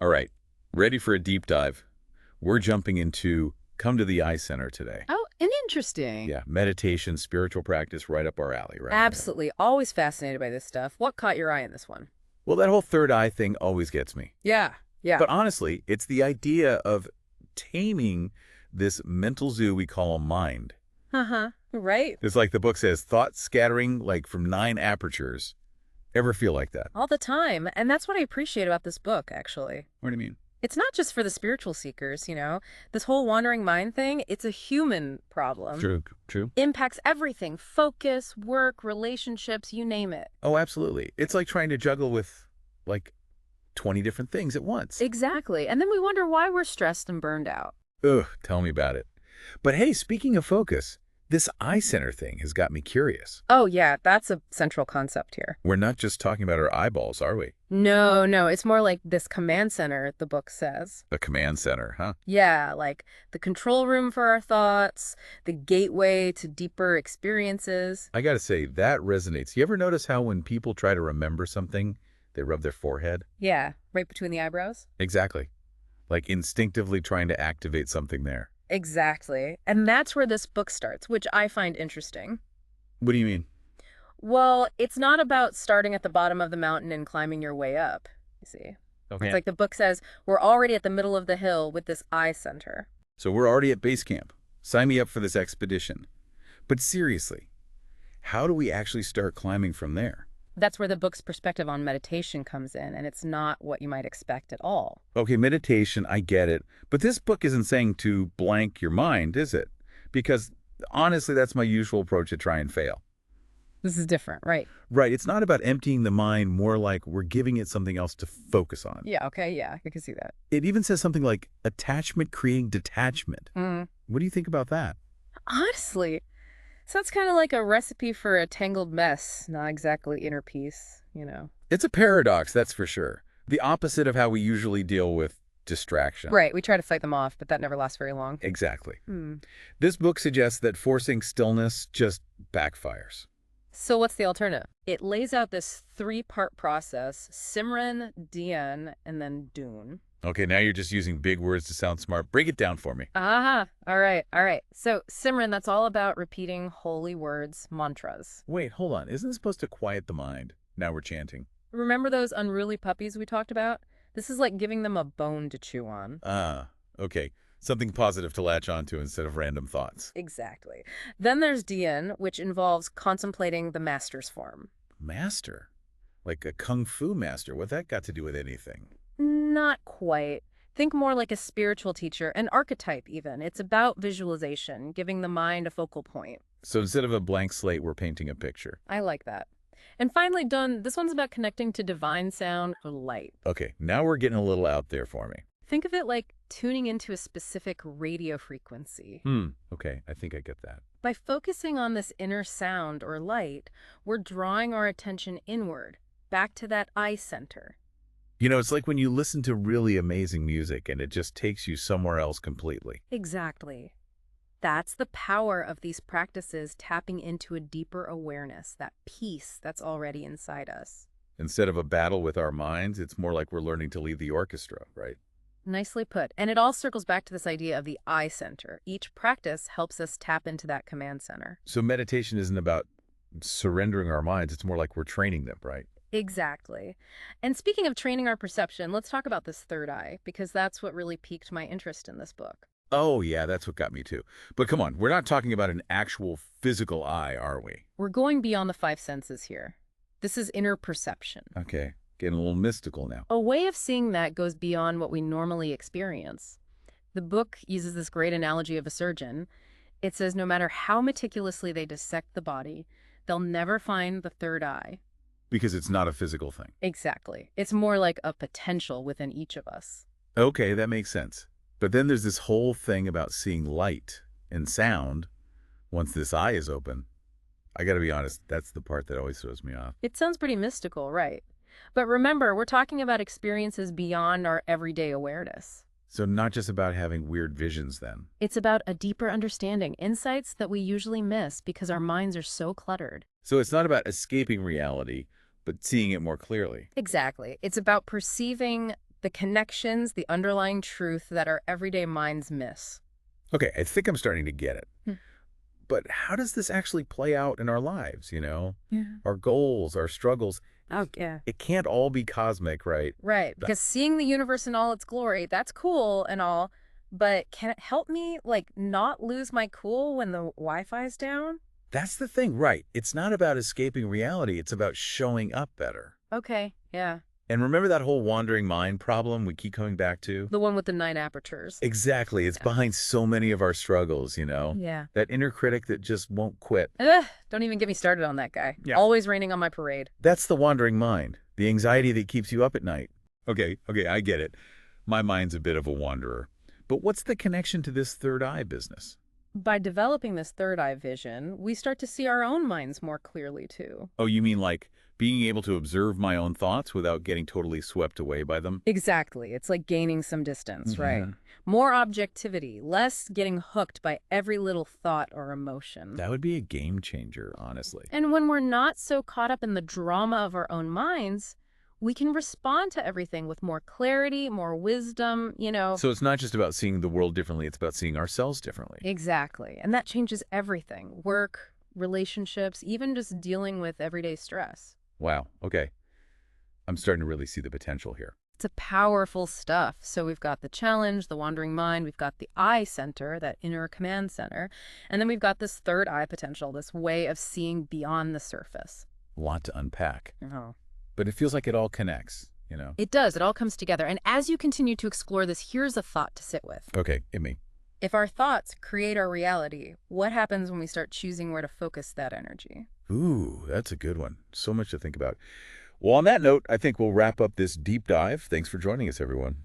All right, ready for a deep dive? We're jumping into Come to the Eye Center today. Oh, interesting. Yeah, meditation, spiritual practice, right up our alley, right? Absolutely. Always fascinated by this stuff. What caught your eye in this one? Well, that whole third eye thing always gets me. Yeah. Yeah. But honestly, it's the idea of taming this mental zoo we call a mind. Uh-huh. Right? It's like the book says, thought scattering like from 9 apertures. Ever feel like that? All the time. And that's what I appreciate about this book, actually. What do you mean? It's not just for the spiritual seekers, This whole wandering mind thing, it's a human problem. True, true. Impacts everything. Focus, work, relationships, you name it. Oh, absolutely. It's like trying to juggle with like 20 different things at once. Exactly. And then we wonder why we're stressed and burned out. Ugh, tell me about it. But hey, speaking of focus, this eye center thing has got me curious. Oh, yeah, that's a central concept here. We're not just talking about our eyeballs, are we? No, it's more like this command center, the book says. A command center, huh? Yeah, like the control room for our thoughts, the gateway to deeper experiences. I gotta say, that resonates. You ever notice how when people try to remember something, they rub their forehead? Yeah, right between the eyebrows. Exactly. Like instinctively trying to activate something there. Exactly. And that's where this book starts, which I find interesting. What do you mean? Well, it's not about starting at the bottom of the mountain and climbing your way up, you see. Okay. It's like the book says, we're already at the middle of the hill with this eye center. So we're already at base camp. Sign me up for this expedition. But seriously, how do we actually start climbing from there? That's where the book's perspective on meditation comes in, and it's not what you might expect at all. Okay, meditation, I get it. But this book isn't saying to blank your mind, is it? Because honestly, that's my usual approach to try and fail. This is different, right? Right, it's not about emptying the mind, more like we're giving it something else to focus on. Yeah, okay, yeah, I can see that. It even says something like attachment creating detachment. What do you think about that? Honestly, so that's kind of like a recipe for a tangled mess, not exactly inner peace. It's a paradox, that's for sure. The opposite of how we usually deal with distraction. Right, we try to fight them off, but that never lasts very long. Exactly. Hmm. This book suggests that forcing stillness just backfires. So what's the alternative? It lays out this 3-part process: Simran, Dhyan, and then Dune. Okay, now you're just using big words to sound smart. Break it down for me. Aha, all right. So Simran, that's all about repeating holy words, mantras. Wait, hold on. Isn't this supposed to quiet the mind? Now we're chanting. Remember those unruly puppies we talked about? This is like giving them a bone to chew on. Ah, okay. Something positive to latch onto instead of random thoughts. Exactly. Then there's Dhyan, which involves contemplating the master's form. Master? Like a kung fu master? What that got to do with anything? Not quite. Think more like a spiritual teacher, an archetype even. It's about visualization, giving the mind a focal point. So instead of a blank slate, we're painting a picture. I like that. And finally, Done, this one's about connecting to divine sound or light. Okay, now we're getting a little out there for me. Think of it like tuning into a specific radio frequency. Okay, I think I get that. By focusing on this inner sound or light, we're drawing our attention inward, back to that eye center. You know, it's like when you listen to really amazing music and it just takes you somewhere else completely. Exactly. That's the power of these practices, tapping into a deeper awareness, that peace that's already inside us. Instead of a battle with our minds, it's more like we're learning to lead the orchestra, right? Nicely put. And it all circles back to this idea of the eye center. Each practice helps us tap into that command center. So meditation isn't about surrendering our minds. It's more like we're training them, right? Exactly. And speaking of training our perception, let's talk about this third eye, because that's what really piqued my interest in this book. Oh, yeah, that's what got me too. But come on, we're not talking about an actual physical eye, are we? We're going beyond the 5 senses here. This is inner perception. Okay, getting a little mystical now. A way of seeing that goes beyond what we normally experience. The book uses this great analogy of a surgeon. It says no matter how meticulously they dissect the body, they'll never find the third eye. Because it's not a physical thing. Exactly. It's more like a potential within each of us. Okay, that makes sense. But then there's this whole thing about seeing light and sound once this eye is open. I gotta be honest, that's the part that always throws me off. It sounds pretty mystical, right? But remember, we're talking about experiences beyond our everyday awareness. So not just about having weird visions then. It's about a deeper understanding, insights that we usually miss because our minds are so cluttered. So it's not about escaping reality, but seeing it more clearly. Exactly. It's about perceiving the connections, the underlying truth that our everyday minds miss. Okay, I think I'm starting to get it. Hmm. But how does this actually play out in our lives, you know? Yeah. Our goals, our struggles. Oh, yeah. It can't all be cosmic, right? Right, That- because seeing the universe in all its glory, that's cool and all, but can it help me, like, not lose my cool when the Wi-Fi's down? That's the thing, right? It's not about escaping reality. It's about showing up better. Okay, yeah. And remember that whole wandering mind problem we keep coming back to? The one with the 9 apertures. Exactly. It's Yeah. behind so many of our struggles, you know? Yeah. That inner critic that just won't quit. Ugh, don't even get me started on that guy. Yeah. Always raining on my parade. That's the wandering mind, the anxiety that keeps you up at night. Okay, I get it. My mind's a bit of a wanderer. But what's the connection to this third eye business? By developing this third eye vision, we start to see our own minds more clearly, too. Oh, you mean like being able to observe my own thoughts without getting totally swept away by them? Exactly. It's like gaining some distance, right? Mhm. More objectivity, less getting hooked by every little thought or emotion. That would be a game changer, honestly. And when we're not so caught up in the drama of our own minds, we can respond to everything with more clarity, more wisdom, you know. So it's not just about seeing the world differently, it's about seeing ourselves differently. Exactly. And that changes everything. Work, relationships, even just dealing with everyday stress. Wow, okay. I'm starting to really see the potential here. It's a powerful stuff. So we've got the challenge, the wandering mind, we've got the eye center, that inner command center, and then we've got this third eye potential, this way of seeing beyond the surface. A lot to unpack. Oh. But it feels like it all connects, you know? It does. It all comes together. And as you continue to explore this, here's a thought to sit with. Okay, hit me. If our thoughts create our reality, what happens when we start choosing where to focus that energy? Ooh, that's a good one. So much to think about. Well, on that note, I think we'll wrap up this deep dive. Thanks for joining us, everyone.